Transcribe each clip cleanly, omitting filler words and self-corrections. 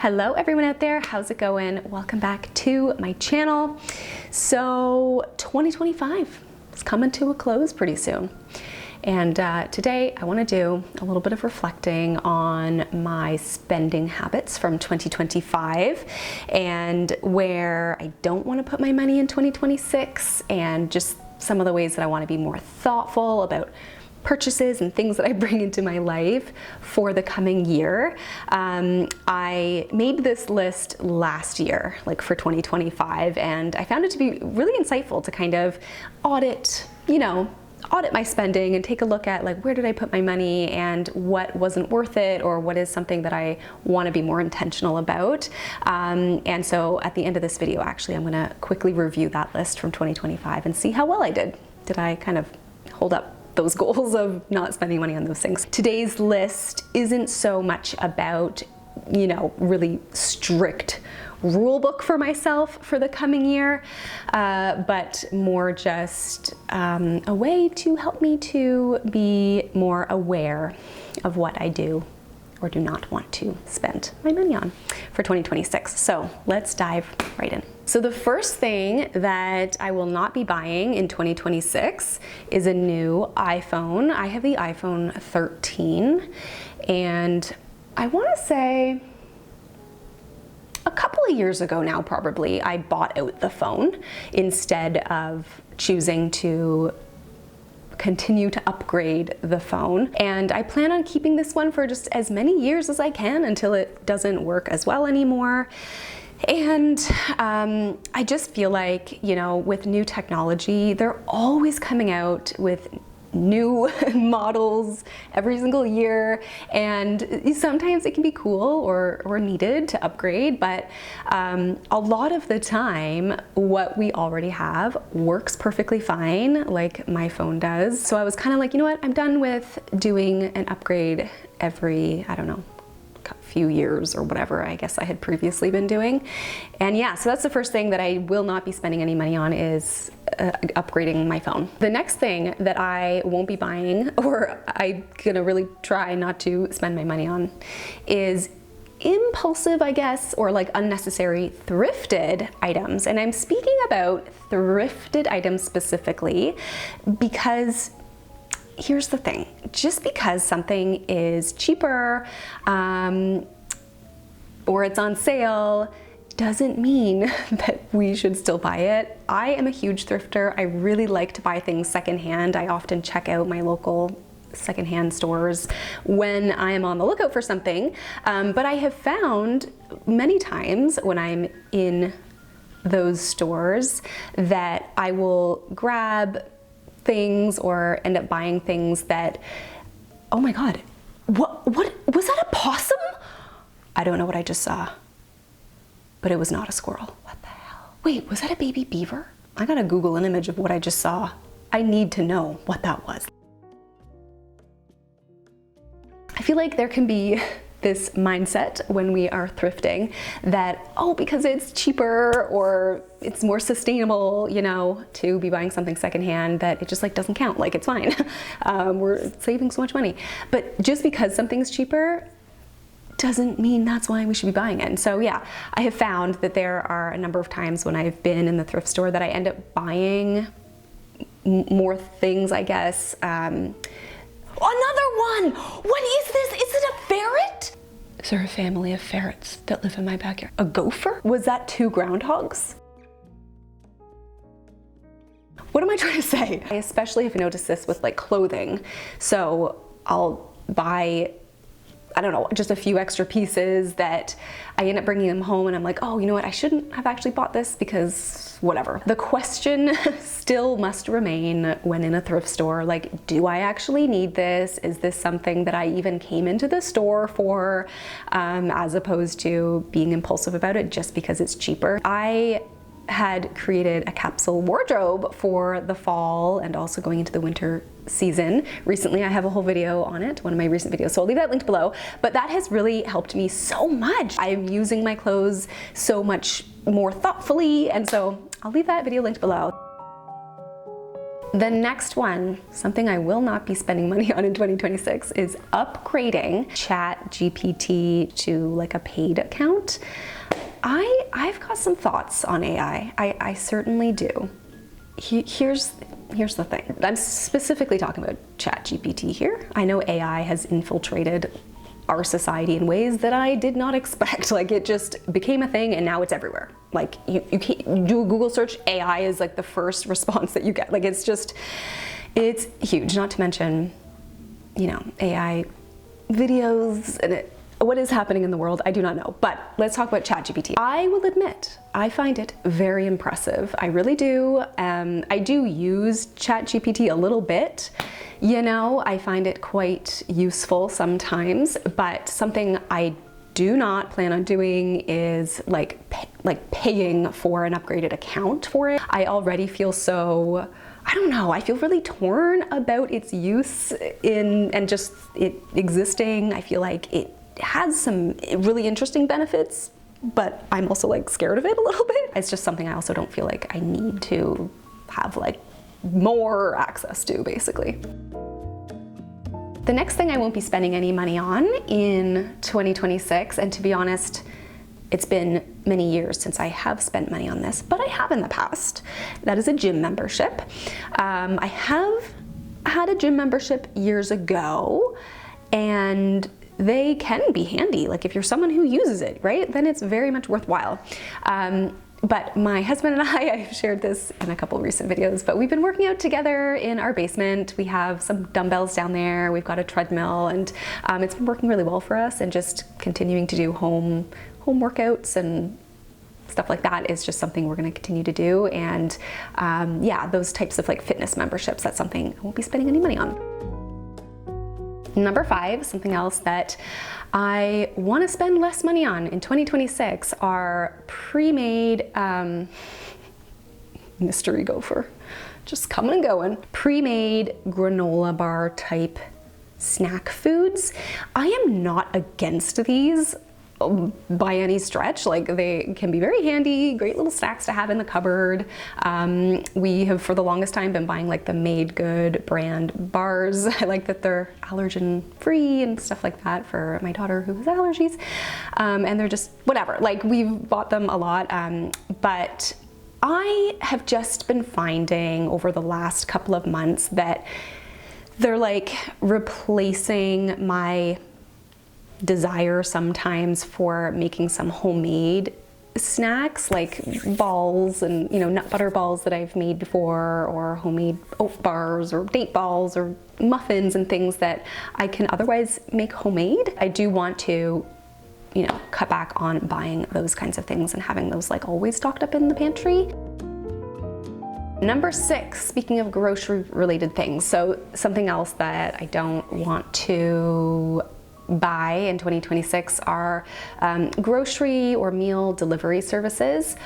Hello everyone out there, how's it going? Welcome back to my channel. So 2025 is coming to a close pretty soon. And today I want to do a little bit of reflecting on my spending habits from 2025 and where I don't want to put my money in 2026, and just some of the ways that I want to be more thoughtful about purchases and things that I bring into my life for the coming year. I made this list last year, like for 2025, and I found it to be really insightful to kind of audit my spending and take a look at, like, where did I put my money and what wasn't worth it, or what is something that I want to be more intentional about. And so at the end of this video, actually, I'm gonna quickly review that list from 2025 and see how well I did. Did I kind of hold up those goals of not spending money on those things? Today's list isn't so much about, really strict rule book for myself for the coming year, but more just a way to help me to be more aware of what I do or do not want to spend my money on for 2026. So let's dive right in. So the first thing that I will not be buying in 2026 is a new iPhone. I have the iPhone 13, and I want to say a couple of years ago now, probably, I bought out the phone instead of choosing to continue to upgrade the phone. And I plan on keeping this one for just as many years as I can until it doesn't work as well anymore. And I just feel like, with new technology, they're always coming out with new models every single year, and sometimes it can be cool or needed to upgrade, but a lot of the time what we already have works perfectly fine, like my phone does. So I was kind of like, you know what, I'm done with doing an upgrade every, I don't know, few years or whatever I guess I had previously been doing. And yeah, so that's the first thing that I will not be spending any money on, is upgrading my phone. The next thing that I won't be buying, or I'm gonna really try not to spend my money on, is impulsive, I guess, or like unnecessary thrifted items. And I'm speaking about thrifted items specifically because here's the thing, just because something is cheaper or it's on sale doesn't mean that we should still buy it. I am a huge thrifter. I really like to buy things secondhand. I often check out my local secondhand stores when I am on the lookout for something. But I have found many times when I'm in those stores that I will grab things or end up buying things that, oh my God, what was that, a possum? I don't know what I just saw, but it was not a squirrel. What the hell? Wait, was that a baby beaver? I gotta Google an image of what I just saw. I need to know what that was. I feel like there can be this mindset when we are thrifting that, oh, because it's cheaper or it's more sustainable, to be buying something secondhand, that it just doesn't count, like it's fine. We're saving so much money. But just because something's cheaper doesn't mean that's why we should be buying it. And so yeah, I have found that there are a number of times when I've been in the thrift store that I end up buying more things, I guess. Another one! What is this? Is it a ferret? Is there a family of ferrets that live in my backyard? A gopher? Was that 2 groundhogs? What am I trying to say? I especially have noticed this with clothing. So I'll buy, I don't know, just a few extra pieces that I end up bringing them home, and I'm like, oh, you know what, I shouldn't have actually bought this because whatever. The question still must remain when in a thrift store, do I actually need this? Is this something that I even came into the store for, as opposed to being impulsive about it just because it's cheaper? I had created a capsule wardrobe for the fall and also going into the winter season recently. I have a whole video on it, one of my recent videos, so I'll leave that linked below. But that has really helped me so much. I'm using my clothes so much more thoughtfully, and so I'll leave that video linked below. The next one, something I will not be spending money on in 2026, is upgrading ChatGPT to like a paid account. I've got some thoughts on AI. I certainly do. Here's the thing. I'm specifically talking about ChatGPT here. I know AI has infiltrated our society in ways that I did not expect. Like, it just became a thing and now it's everywhere. Like, you can't do a Google search, AI is like the first response that you get. Like, it's huge. Not to mention, you know, AI videos and what is happening in the world, I do not know. But let's talk about ChatGPT. I will admit, I find it very impressive. I really do. I do use ChatGPT a little bit. You know, I find it quite useful sometimes, but something I do not plan on doing is like paying for an upgraded account for it. I already feel so, I don't know, I feel really torn about its use and just it existing. I feel like it has some really interesting benefits, but I'm also like scared of it a little bit. It's just something I also don't feel like I need to have like more access to, basically. The next thing I won't be spending any money on in 2026, and to be honest, it's been many years since I have spent money on this, but I have in the past. That is a gym membership. I have had a gym membership years ago, and they can be handy. Like, if you're someone who uses it, right, then it's very much worthwhile. But my husband and I've shared this in a couple recent videos, but we've been working out together in our basement. We have some dumbbells down there. We've got a treadmill, and it's been working really well for us, and just continuing to do home workouts and stuff like that is just something we're going to continue to do. And yeah, those types of like fitness memberships, that's something I won't be spending any money on. Number 5, something else that I want to spend less money on in 2026 are pre-made, mystery gopher, just coming and going, pre-made granola bar type snack foods. I am not against these by any stretch. Like, they can be very handy, great little snacks to have in the cupboard. We have for the longest time been buying like the Made Good brand bars. I like that they're allergen free and stuff like that for my daughter who has allergies. And they're just whatever, like, we've bought them a lot. But I have just been finding over the last couple of months that they're like replacing my desire sometimes for making some homemade snacks, like balls and, you know, nut butter balls that I've made before, or homemade oat bars or date balls or muffins and things that I can otherwise make homemade. I do want to, you know, cut back on buying those kinds of things and having those like always stocked up in the pantry. Number 6, speaking of grocery related things, so something else that I don't want to buy in 2026 are grocery or meal delivery services.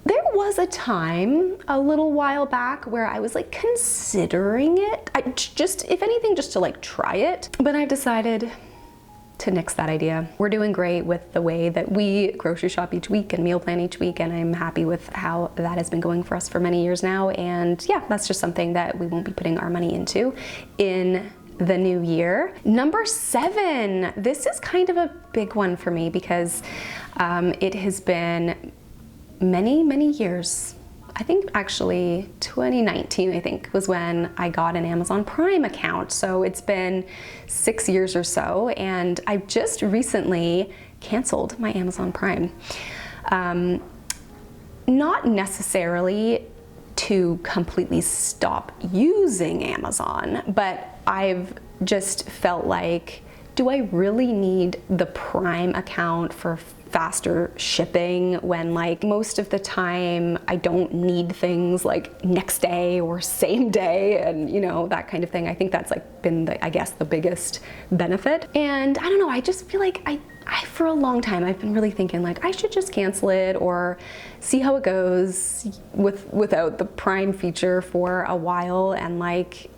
There was a time a little while back where I was like considering it, if anything, just to like try it, but I've decided to nix that idea. We're doing great with the way that we grocery shop each week and meal plan each week, and I'm happy with how that has been going for us for many years now. And yeah, that's just something that we won't be putting our money into in the new year. Number 7, this is kind of a big one for me because it has been many years. I think actually 2019, I think, was when I got an Amazon Prime account. So it's been 6 years or so, and I've just recently canceled my Amazon Prime. Not necessarily to completely stop using Amazon, but I've just felt like, do I really need the Prime account for faster shipping when like most of the time I don't need things like next day or same day and, you know, that kind of thing. I think that's like been the, I guess, the biggest benefit. And I don't know, I just feel like I for a long time I've been really thinking like I should just cancel it or see how it goes without the Prime feature for a while, and like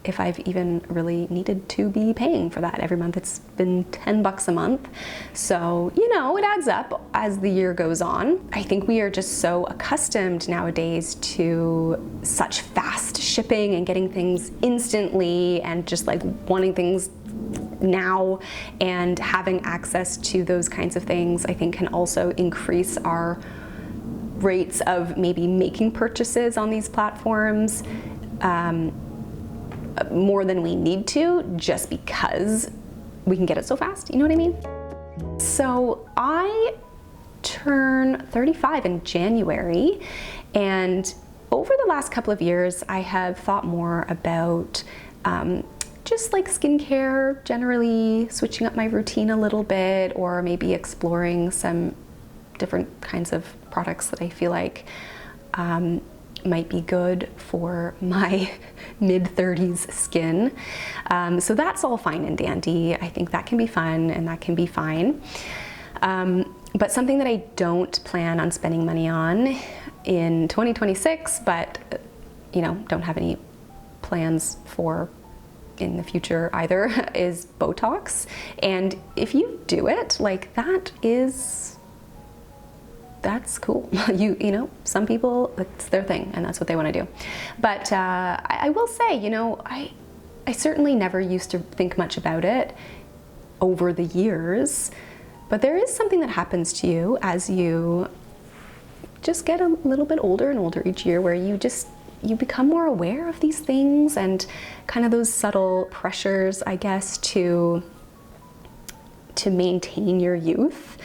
if I've even really needed to be paying for that. Every month it's been $10 a month. So, you know, it adds up as the year goes on. I think we are just so accustomed nowadays to such fast shipping and getting things instantly and just like wanting things now, and having access to those kinds of things, I think, can also increase our rates of maybe making purchases on these platforms more than we need to, just because we can get it so fast, you know what I mean? So I turn 35 in January, and over the last couple of years, I have thought more about just like skincare, generally switching up my routine a little bit, or maybe exploring some different kinds of products that I feel like might be good for my mid-30s skin. So that's all fine and dandy. I think that can be fun and that can be fine. But something that I don't plan on spending money on in 2026, but you know, don't have any plans for in the future either, is Botox. And if you do it, like that's cool. You know, some people, it's their thing and that's what they want to do. But I will say, you know, I certainly never used to think much about it over the years, but there is something that happens to you as you just get a little bit older and older each year, where you become more aware of these things and kind of those subtle pressures, I guess, to maintain your youth.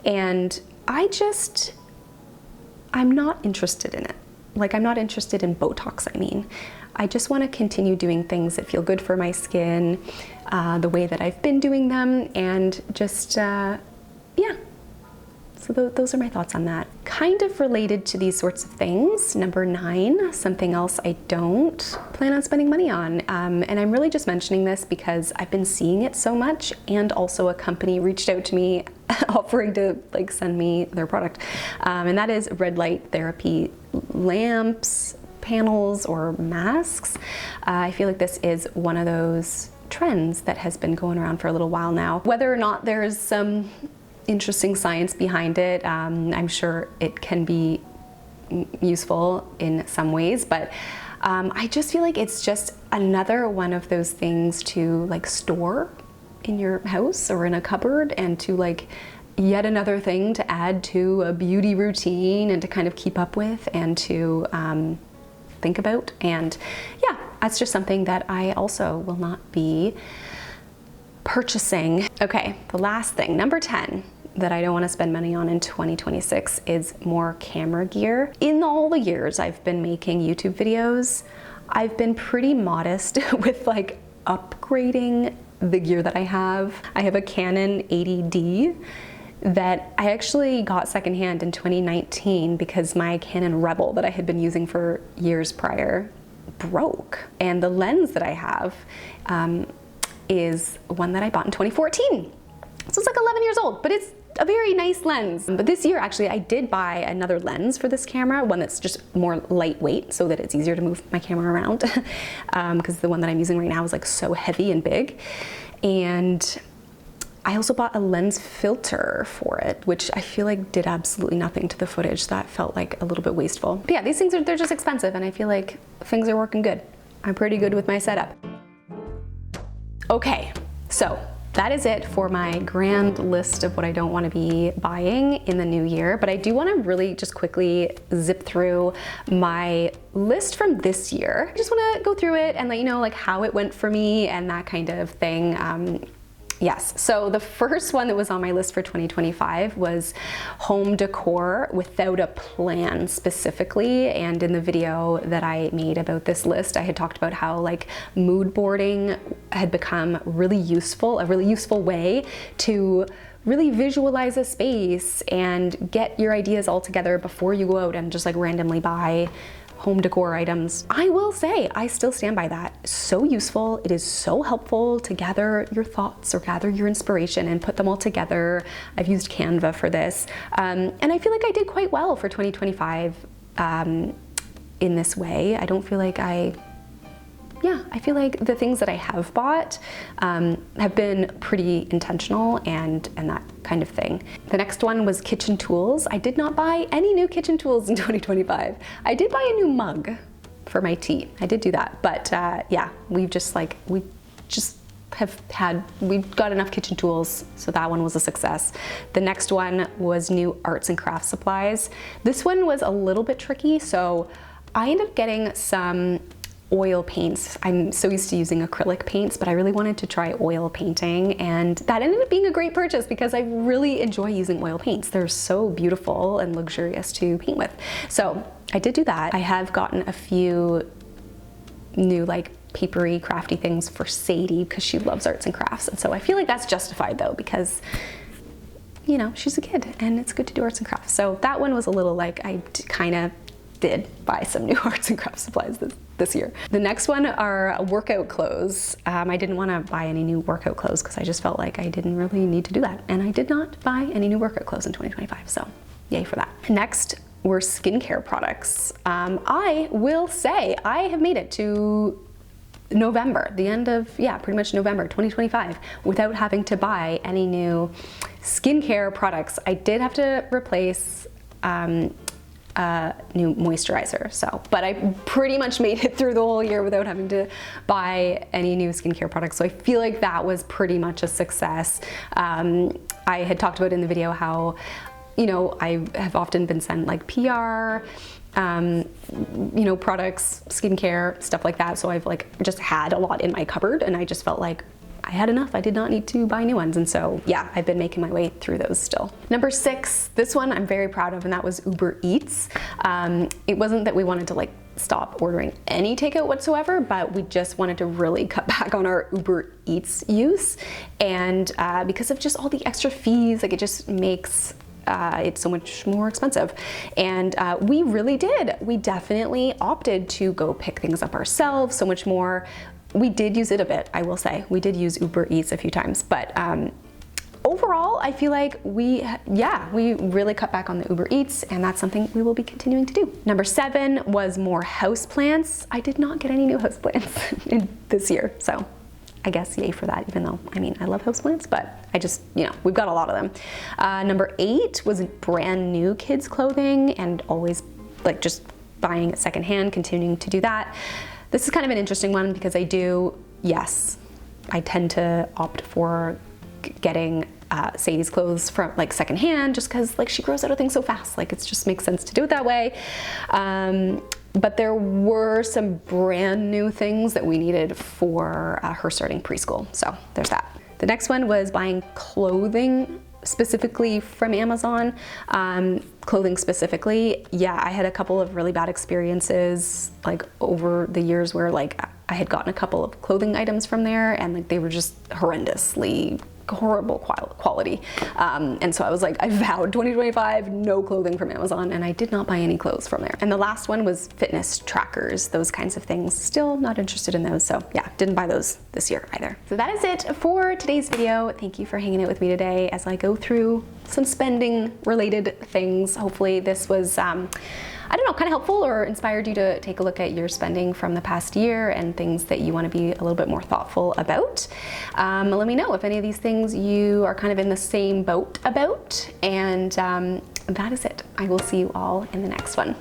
And I'm not interested in it. Like, I'm not interested in Botox, I mean. I just want to continue doing things that feel good for my skin, the way that I've been doing them, and just, yeah. So those are my thoughts on that. Kind of related to these sorts of things, number 9, something else I don't plan on spending money on. And I'm really just mentioning this because I've been seeing it so much, and also a company reached out to me offering to like send me their product. And that is red light therapy lamps, panels, or masks. I feel like this is one of those trends that has been going around for a little while now. Whether or not there's some interesting science behind it, I'm sure it can be useful in some ways, but I just feel like it's just another one of those things to like store in your house or in a cupboard, and to like yet another thing to add to a beauty routine and to kind of keep up with and to think about. And yeah, that's just something that I also will not be purchasing. Okay, the last thing, number 10, that I don't want to spend money on in 2026 is more camera gear. In all the years I've been making YouTube videos, I've been pretty modest with like upgrading the gear that I have. I have a Canon 80D that I actually got secondhand in 2019 because my Canon Rebel that I had been using for years prior broke. And the lens that I have is one that I bought in 2014. So it's like 11 years old, but it's a very nice lens. But this year, actually, I did buy another lens for this camera, one that's just more lightweight so that it's easier to move my camera around, because the one that I'm using right now is like so heavy and big. And I also bought a lens filter for it, which I feel like did absolutely nothing to the footage. That felt like a little bit wasteful. But yeah, these things they're just expensive, and I feel like things are working good. I'm pretty good with my setup. Okay, so that is it for my grand list of what I don't want to be buying in the new year. But I do want to really just quickly zip through my list from this year. I just want to go through it and let you know like how it went for me and that kind of thing. Yes, so the first one that was on my list for 2025 was home decor without a plan specifically. And in the video that I made about this list, I had talked about how like mood boarding had become really useful, a really useful way to really visualize a space and get your ideas all together before you go out and just like randomly buy home decor items. I will say, I still stand by that. So useful. It is so helpful to gather your thoughts or gather your inspiration and put them all together. I've used Canva for this. And I feel like I did quite well for 2025 in this way. I don't feel like I yeah, I feel like the things that I have bought have been pretty intentional and that kind of thing. The next one was kitchen tools. I did not buy any new kitchen tools in 2025. I did buy a new mug for my tea. I did do that, but yeah, we've got enough kitchen tools, so that one was a success. The next one was new arts and crafts supplies. This one was a little bit tricky, so I ended up getting some oil paints. I'm so used to using acrylic paints, but I really wanted to try oil painting, and that ended up being a great purchase because I really enjoy using oil paints. They're so beautiful and luxurious to paint with. So I did do that. I have gotten a few new like papery, crafty things for Sadie because she loves arts and crafts. And so I feel like that's justified though, because you know, she's a kid and it's good to do arts and crafts. So that one was a little like, I kind of did buy some new arts and crafts supplies this year. The next one are workout clothes. I didn't want to buy any new workout clothes because I just felt like I didn't really need to do that. And I did not buy any new workout clothes in 2025. So yay for that. Next were skincare products. I will say I have made it to November, the end of, yeah, pretty much November 2025 without having to buy any new skincare products. I did have to replace new moisturizer, so, but I pretty much made it through the whole year without having to buy any new skincare products. So I feel like that was pretty much a success. I had talked about in the video how, you know, I have often been sent like PR, you know, products, skincare, stuff like that. So I've like just had a lot in my cupboard and I just felt like I had enough. I did not need to buy new ones. And so yeah, I've been making my way through those still. Number 6, this one I'm very proud of, and that was Uber Eats. It wasn't that we wanted to like stop ordering any takeout whatsoever, but we just wanted to really cut back on our Uber Eats use. And because of just all the extra fees, like it just makes it's so much more expensive. And we really did. We definitely opted to go pick things up ourselves so much more. We did use it a bit, I will say. We did use Uber Eats a few times, but overall, I feel like we really cut back on the Uber Eats, and that's something we will be continuing to do. Number 7 was more houseplants. I did not get any new houseplants this year, so I guess yay for that, even though, I mean, I love houseplants, but I just, you know, we've got a lot of them. Number 8 was brand new kids clothing, and always like just buying it secondhand, continuing to do that. This is kind of an interesting one because I tend to opt for getting Sadie's clothes from like secondhand, just because like she grows out of things so fast. Like it just makes sense to do it that way. But there were some brand new things that we needed for her starting preschool. So there's that. The next one was buying clothing specifically from Amazon. Clothing specifically, yeah, I had a couple of really bad experiences like over the years where like I had gotten a couple of clothing items from there and like they were just horrendously horrible quality. And so I was like, I vowed 2025, no clothing from Amazon, and I did not buy any clothes from there. And the last one was fitness trackers, those kinds of things. Still not interested in those. So yeah, didn't buy those this year either. So that is it for today's video. Thank you for hanging out with me today as I go through some spending related things. Hopefully this was, I don't know, kind of helpful or inspired you to take a look at your spending from the past year and things that you want to be a little bit more thoughtful about. Let me know if any of these things you are kind of in the same boat about. And that is it. I will see you all in the next one.